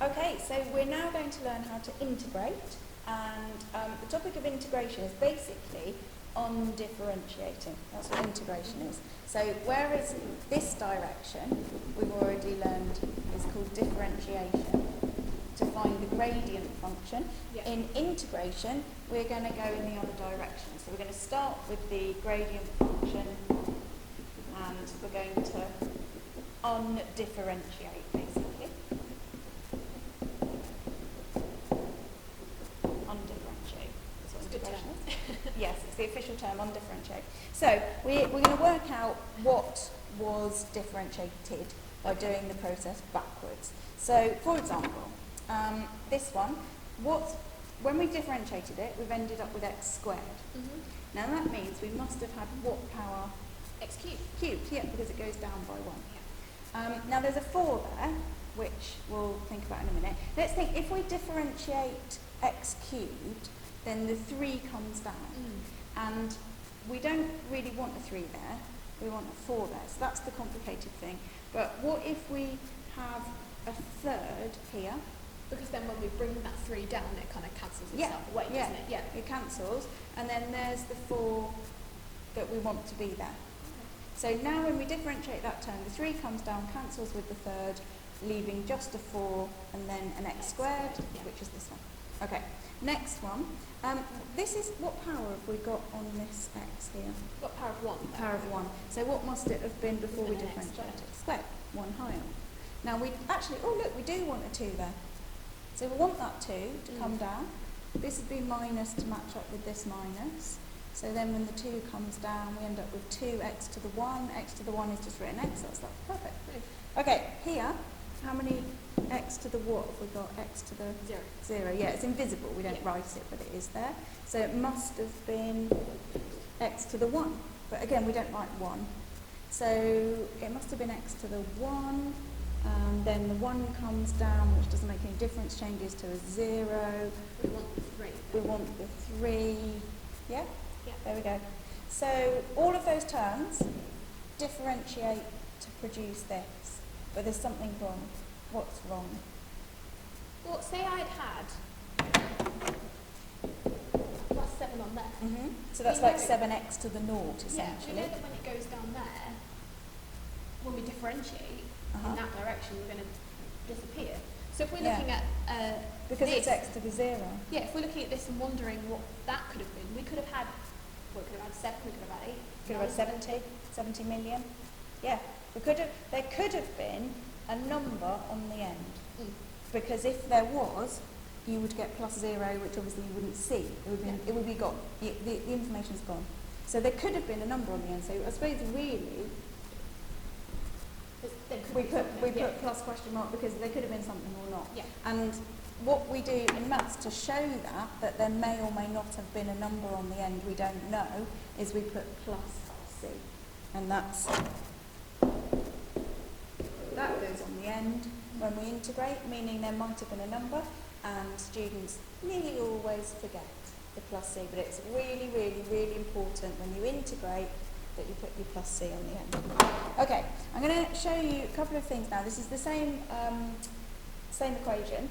Okay, so we're now going to learn how to integrate, and the topic of integration is basically on differentiating. That's what integration is. So whereas this direction we've already learned is called differentiation, to find the gradient function. Yeah. In integration, we're going to go in the other direction. So we're going to start with the gradient function, and we're going to undifferentiate, basically. Undifferentiate. That's what integration is. Yes, it's the official term, undifferentiate. So we're going to work out what was differentiated by doing the process backwards. So, for example, this one, when we differentiated it, we've ended up with x squared. Mm-hmm. Now that means we must have had what power? X cubed. Cubed, yeah, because it goes down by 1. Yeah. Now there's a 4 there, which we'll think about in a minute. Let's think, if we differentiate x cubed, then the 3 comes down. And we don't really want a 3 there, we want a 4 there, so that's the complicated thing. But what if we have a third here? Because then when we bring that 3 down, it kind of cancels itself away, doesn't it? Yeah. It cancels, and then there's the 4 that we want to be there. So now when we differentiate that term, the 3 comes down, cancels with the third, leaving just a 4 and then an x squared, which is this one. Okay, next one. This is, what power have we got on this x here? Got power of 1. Power of 1. So what must it have been before we differentiate it? Squared, 1 higher. Now we actually, oh look, we do want a 2 there. So we want that 2 to come down. This would be minus to match up with this minus. So then when the 2 comes down, we end up with 2x to the 1. X to the 1 is just written x, that's perfect. Okay, here, how many x to the what have we got? X to the 0. Yeah, it's invisible, we don't write it, but it is there. So it must have been x to the 1. But again, we don't write 1. So it must have been x to the 1. Then the 1 comes down, which doesn't make any difference, changes to a 0. We want the 3. We want the 3. Yeah? Yeah. There we go. So all of those terms differentiate to produce this. But there's something wrong. What's wrong? Well, say I'd had plus 7 on there. So that's like 7x to the naught, Yeah, we essentially. know that when it goes down there, when we differentiate in that direction, we're going to disappear. So if we're looking at because this, it's x to the 0. yeah, if we're looking at this and wondering what that could have been, we could have had, well, we could have had 7, we could have had 8. Could have had 70 million. Yeah, there could have been a number on the end. Because if there was, you would get plus 0, which obviously you wouldn't see. It would be gone. The information's gone. So there could have been a number on the end. So I suppose really we put plus question mark because there could have been something or not. Yeah. And what we do in maths to show that there may or may not have been a number on the end we don't know, is we put plus c. And that goes on the end when we integrate, meaning there might have been a number, and students nearly always forget the plus c, but it's really, really, really important when you integrate that you put your plus c on the end. Okay, I'm going to show you a couple of things now. This is the same equation,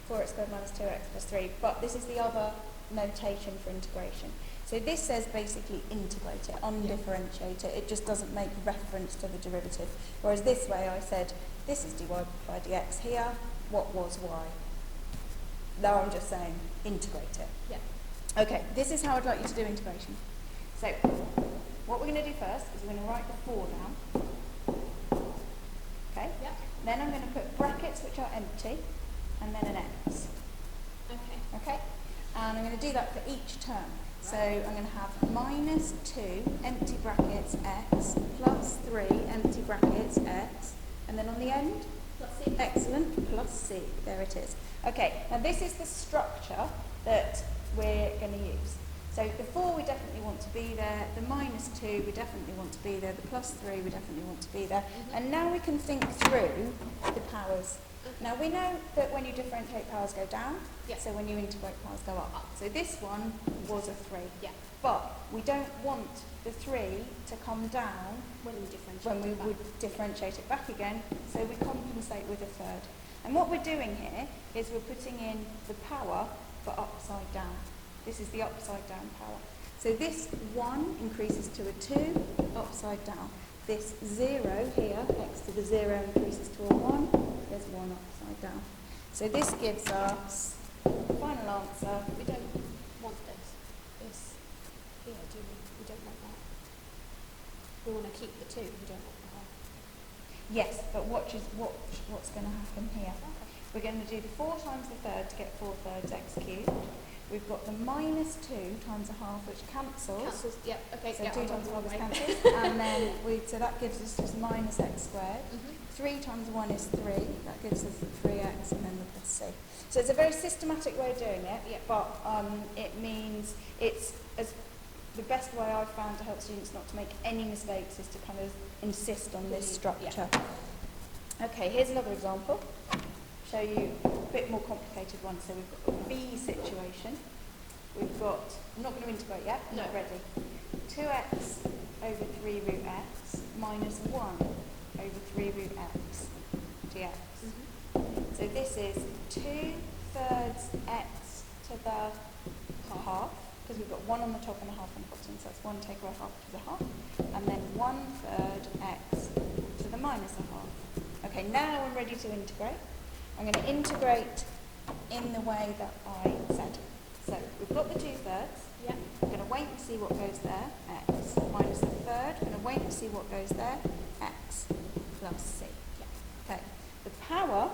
4x squared minus 2x plus 3, but this is the other notation for integration. So this says basically integrate it, undifferentiate it. It just doesn't make reference to the derivative. Whereas this way I said, this is dy by dx here, what was y? Now I'm just saying integrate it. Yeah. Okay, this is how I'd like you to do integration. So what we're going to do first is we're going to write the 4 down. Okay? Yeah. Then I'm going to put brackets which are empty, and then an x. Okay. Okay? And I'm going to do that for each term. So I'm going to have minus 2 empty brackets x plus 3 empty brackets x, and then on the end, Plus c. excellent, plus c. There it is. Okay, now this is the structure that we're going to use. So the 4 we definitely want to be there, the minus 2 we definitely want to be there, the plus 3 we definitely want to be there. And now we can think through the powers. Now we know that when you differentiate, powers go down, so when you integrate, powers go up. So this one was a 3. Yeah. But we don't want the 3 to come down When we differentiate. when we would differentiate it back again, so we compensate with a third. And what we're doing here is we're putting in the power but upside down. This is the upside down power. So this 1 increases to a 2 upside down. This 0 here, next to the 0, increases to a 1. There's 1 upside down. So this gives us, final answer, We don't want this here, do we? We don't want that. We want to keep the 2, we don't want the half. yes, but watch what's going to happen here. Okay. We're going to do the 4 times the third to get 4 thirds x cubed. We've got the minus 2 times a half, which cancels. Cancels, yep, okay. So yeah, 2 I'm times on half the is right way. cancelled. And then so that gives us just minus x squared. 3 times 1 is 3. That gives us the 3x and then the plus c. So it's a very systematic way of doing it, but it means it's the best way I've found to help students not to make any mistakes is to kind of insist on this structure. Okay, here's another example. Show you a bit more complicated one. So we've got a B situation. We've got, I'm not going to integrate yet, No. not ready. 2x over 3 root x minus 1 over 3 root x dx. So this is 2 thirds x to the half, because we've got 1 on the top and a half on the bottom, so that's 1 take away half to the half, and then 1 third x to the minus a half. Okay, now I'm ready to integrate. I'm going to integrate in the way that I said. So we've got the 2 thirds. Yeah. I'm going to wait and see what goes there, x, minus the third. I'm going to wait and see what goes there, x plus c. Yeah. Okay, the power,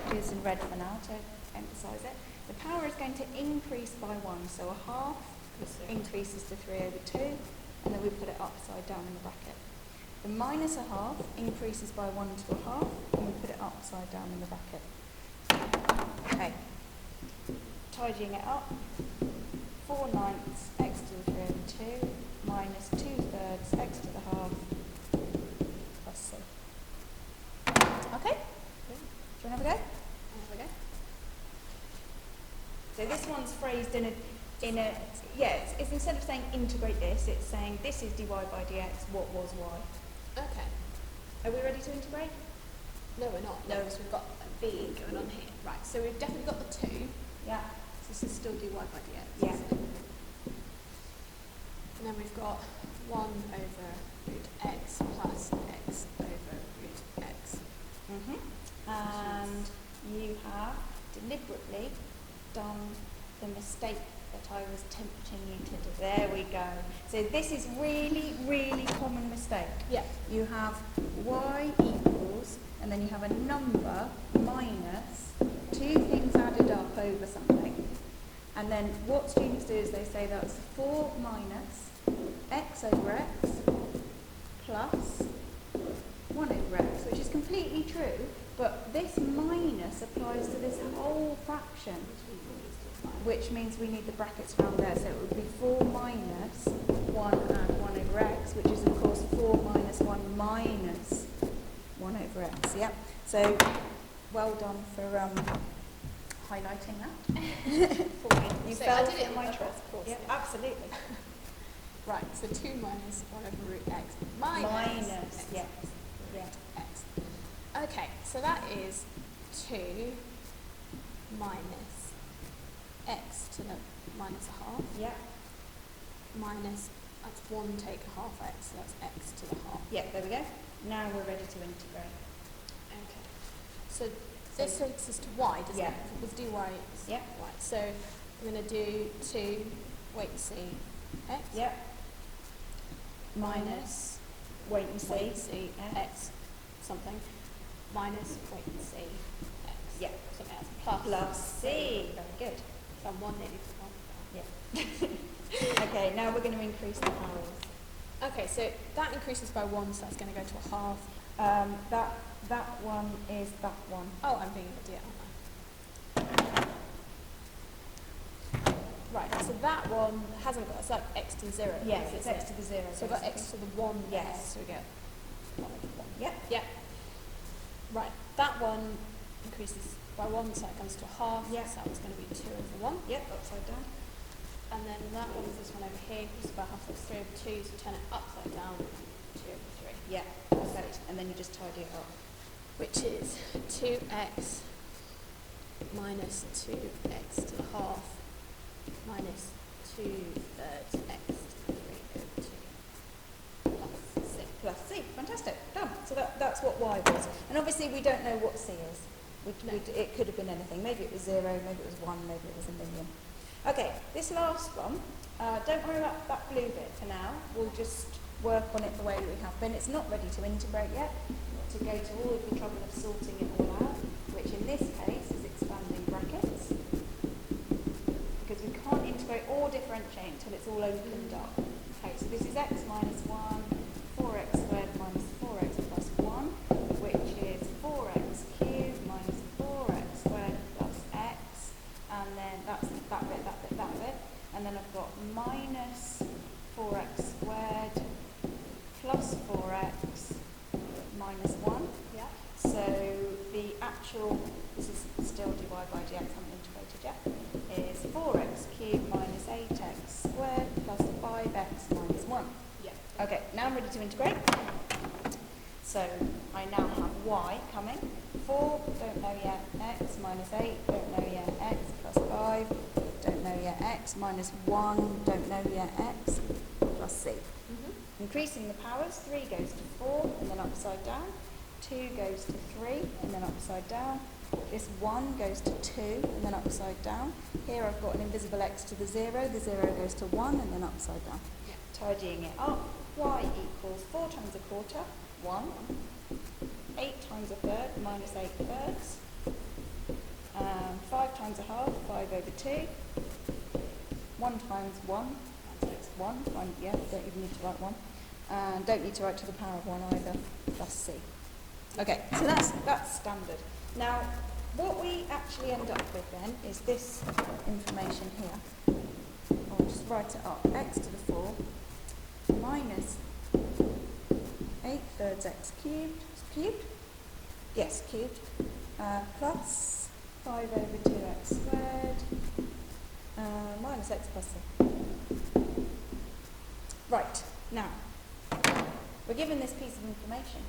which is in red for now to emphasise it, the power is going to increase by 1. So a half increases to 3 over 2, and then we put it upside down in the bracket. The minus a half increases by 1 to a half, and we put it upside down in the bracket. Okay, tidying it up, 4/9 x to the 3 over 2 minus 2 thirds x to the half plus c. Okay, do you want to have a go? There we go. So this one's phrased in a it's instead of saying integrate this, it's saying this is dy by dx, what was y. Okay. Are we ready to integrate? No, we're not. No, because we've got a B going on here. Right, so we've definitely got the 2. Yeah. So this is still dy by dx. Yeah. isn't it? And then we've got 1 over root x plus x over root x. And you have deliberately done the mistake that I was tempting you to do. There we go. So this is really, really common mistake. Yeah. You have y equals, and then you have a number minus 2 things added up over something. And then what students do is they say that's 4 minus x over x plus 1 over x, which is completely true, but this minus applies to this whole fraction, which means we need the brackets around there. So it would be 4 minus 1 and 1 over x, which is of course 4 minus 1 minus 1 over x. Yep. So well done for highlighting that. You So fell I did it for in my purpose, trap. of course. Yeah, absolutely. Right, so 2 minus 1 over root x minus x. Yeah. Yeah. X. Okay, so that is 2 minus x to the minus a half Yeah. minus, that's 1 take a half x, so that's x to the half. Yeah, there we go. Now we're ready to integrate. Okay. So this takes us to y, doesn't Yeah. it? If it was dy, it's Yeah. y. So I'm going to do 2, wait and see, x Yep. minus Wait and see. wait and see, x something, minus wait and see, x. Yeah. Something else. Plus. Plus C. Very good. So I'm 1 nearly forgot. Yeah. Okay, now we're going to increase the powers. Okay, so that increases by 1, so that's going to go to a half. That one is that one. Oh, I'm being an idiot, aren't I? Right, so that one hasn't got, it's like x to the 0. Yeah, isn't it's it? x to the 0. So we've got x to the 1 there, Yes. so we get 1 over 1. Yep. Yep. Right, that one increases by 1, so it comes to a half. Yeah. So that one's going to be 2 over 1. Yep, upside down. And then that one is this one over here, increases by half, so it's 3 over 2, so turn it upside down, 2 over 3. Yeah, perfect. And then you just tidy it up. which is 2x minus 2x to the half minus 2/3 x to the 3 over 2 plus c. Plus c. Fantastic. Done. So that's what y was. And obviously we don't know what c is. It could have been anything. Maybe it was 0, maybe it was 1, maybe it was a million. Okay, this last one, don't worry about that blue bit for now. We'll just work on it the way that we have been. It's not ready to integrate yet, to go to all of the trouble of sorting it all out, which in this case is expanding brackets, because we can't integrate or differentiate until it's all opened up. Okay, so this is x minus 1, 4x squared minus 4x plus 1, which is 4x cubed minus 4x squared plus x, and then that's that bit, that bit, that bit, and then I've got minus 4x squared plus 4x minus 1. Yeah. So the actual, this is still dy by dx, haven't integrated yet, is 4x cubed minus 8x squared plus 5x minus 1. Yeah. Okay, now I'm ready to integrate. So I now have y coming. 4, don't know yet, x minus 8, don't know yet, x plus 5, don't know yet, x minus 1, don't know yet, x plus c. Increasing the powers, 3 goes to 4 and then upside down, 2 goes to 3 and then upside down, this 1 goes to 2 and then upside down. Here I've got an invisible x to the 0 goes to 1 and then upside down. Yeah. Tidying it up, y equals 4 times a quarter, 1, 8 times a third, minus 8 thirds, 5 times a half, 5 over 2, 1 times 1, that's 1, yeah, don't even need to write 1. And don't need to write to the power of 1 either, plus c. Okay, so that's standard. Now, what we actually end up with then is this information here. I'll just write it up. X to the 4 minus 8 thirds x cubed. Cubed? Yes, cubed. Plus 5 over 2x squared minus x plus c. Right, now, we're given this piece of information.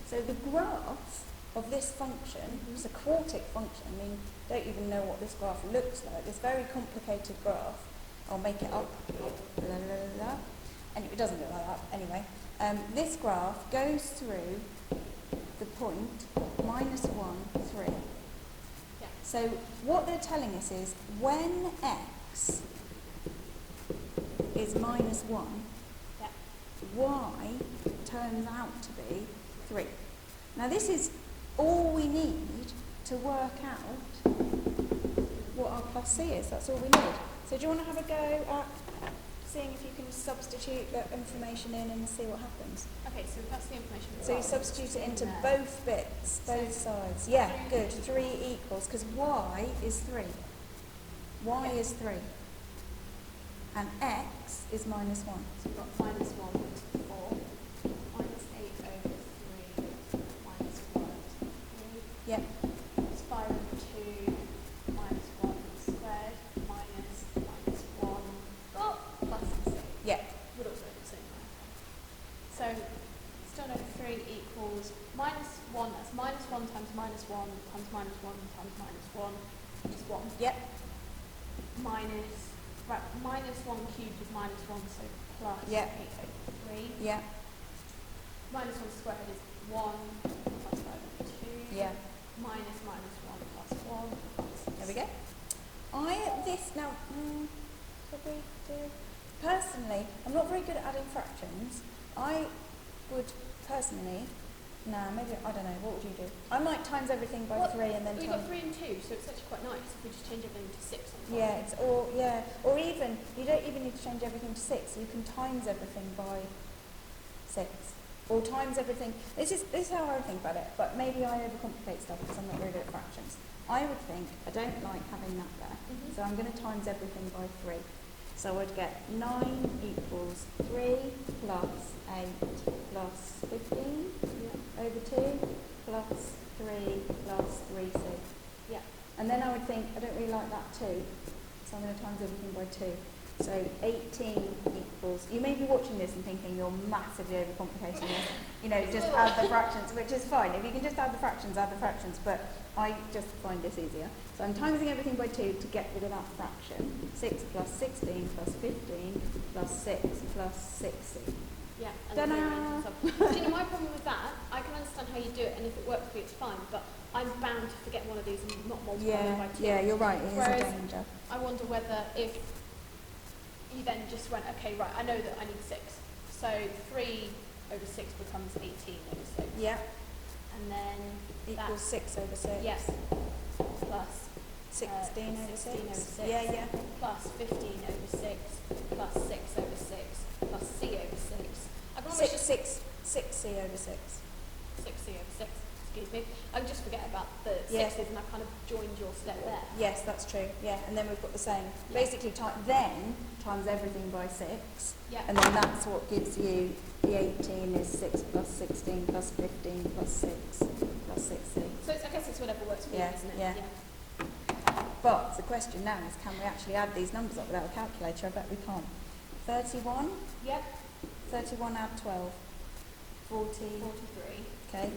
So the graph of this function is a quartic function. I mean, don't even know what this graph looks like. This very complicated graph. I'll make it up. Blah, blah, blah, blah. Anyway, it doesn't look like that. Anyway, this graph goes through the point minus 1, 3. Yeah. So what they're telling us is when x is minus 1, Yeah. y turns out to be 3. Now this is all we need to work out what our plus c is. That's all we need. So do you want to have a go at seeing if you can substitute that information in and see what happens? Okay, so that's the information. So you substitute it into there. both bits, both sides. Yeah, good. 3 equals, because y is 3. Y is 3. And x is minus 1. So we've got minus 1 to the 4, minus 8 over 3, minus 1 to the 3. Yep. It's 5 over 2, minus 1 squared, minus 1, plus c. Yeah. Would also be the same way. So, still over 3 equals minus 1, that's minus 1 times minus 1 times minus 1 times minus 1, which is 1. Yep. Minus 1 cubed is minus 1, so plus Yep. 8 over 3. Yeah. Minus 1 squared is 1 plus 5 over 2. Yeah. Minus 1 plus 1 plus There we go. Personally, I'm not very good at adding fractions. I would personally, maybe, I don't know, what would you do? I might times everything by 3 and then We've times. got 3 and 2, so it's actually quite nice if we just change everything to 6 on top. Yeah, or even, you don't even need to change everything to 6. You can times everything by 6. Or times everything. This is how I would think about it, but maybe I overcomplicate stuff because I'm not really good at fractions. I would think, I don't like having that there, so I'm going to times everything by 3. So I'd get 9 equals 3 plus 8 plus 15 over 2 plus 3 plus 3c. Yeah. And then I would think, I don't really like that 2, so I'm going to times everything by 2. So 18 equals, you may be watching this and thinking you're massively overcomplicating this. You know, just add the fractions, which is fine. If you can just add the fractions, but I just find this easier. So I'm timesing everything by 2 to get rid of that fraction. 6 plus 16 plus 15 plus 6 plus 60. Yeah, and Ta-da! then zero into sub. Do you know my problem with that? I can understand how you do it, and if it works for you, it's fine. But I'm bound to forget one of these and not multiply them by 2. Yeah, you're right. It is Whereas a danger. I wonder whether if you then just went, okay, right, I know that I need 6. So 3 over 6 becomes 18 over 6. Yeah, And then equals 6 over 6. yes, plus 16 over 6. 16 over 6. Yeah, yeah. Plus 15 over 6, plus 6 over 6, plus C over 6. I can almost 6, just 6c over 6. 6C over 6, excuse me. I can just forget about the Yeah. 6's and I kind of joined your step there. Yes, that's true. Yeah, and then we've got the same. Yeah. Basically, then times everything by 6, Yeah. and then that's what gives you the 18 is 6 plus 16 plus 15 plus 6 plus 6c. So I guess it's whatever works for Yeah, you, isn't it? yeah. But the question now is, can we actually add these numbers up without a calculator? I bet we can't. 31, Yep. 31 add 12, 40, 43. okay.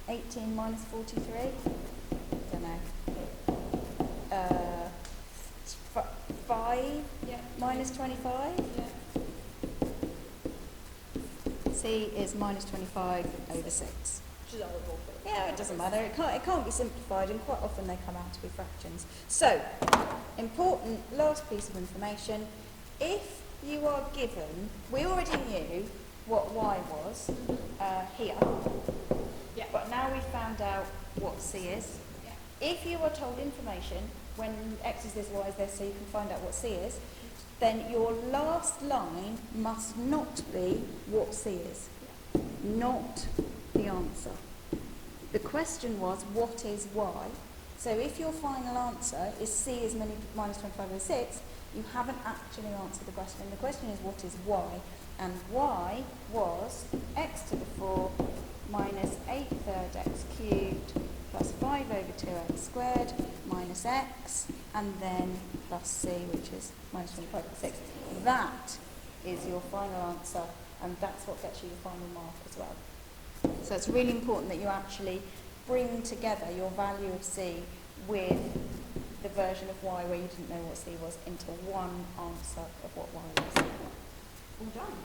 18 minus 43, don't know. 5 Yeah. minus 25, Yeah. C is minus 25 over 6. Which is horrible. But Yeah, it doesn't matter. It can't be simplified, and quite often they come out to be fractions. So, important last piece of information. If you are given, we already knew what y was here, Yeah. but now we've found out what c is. Yeah. If you are told information when x is this, y is this, so you can find out what c is, then your last line must not be what c is, not the answer. The question was, what is y? So if your final answer is c is minus 25 over 6, you haven't actually answered the question. The question is, what is y? And y was x to the 4 minus 8 third x cubed plus 5 over 2x squared minus x, and then plus c, which is minus 25 over 6. That is your final answer, and that's what gets you your final mark as well. So it's really important that you actually bring together your value of c with the version of y where you didn't know what c was into one answer of what y was. All done.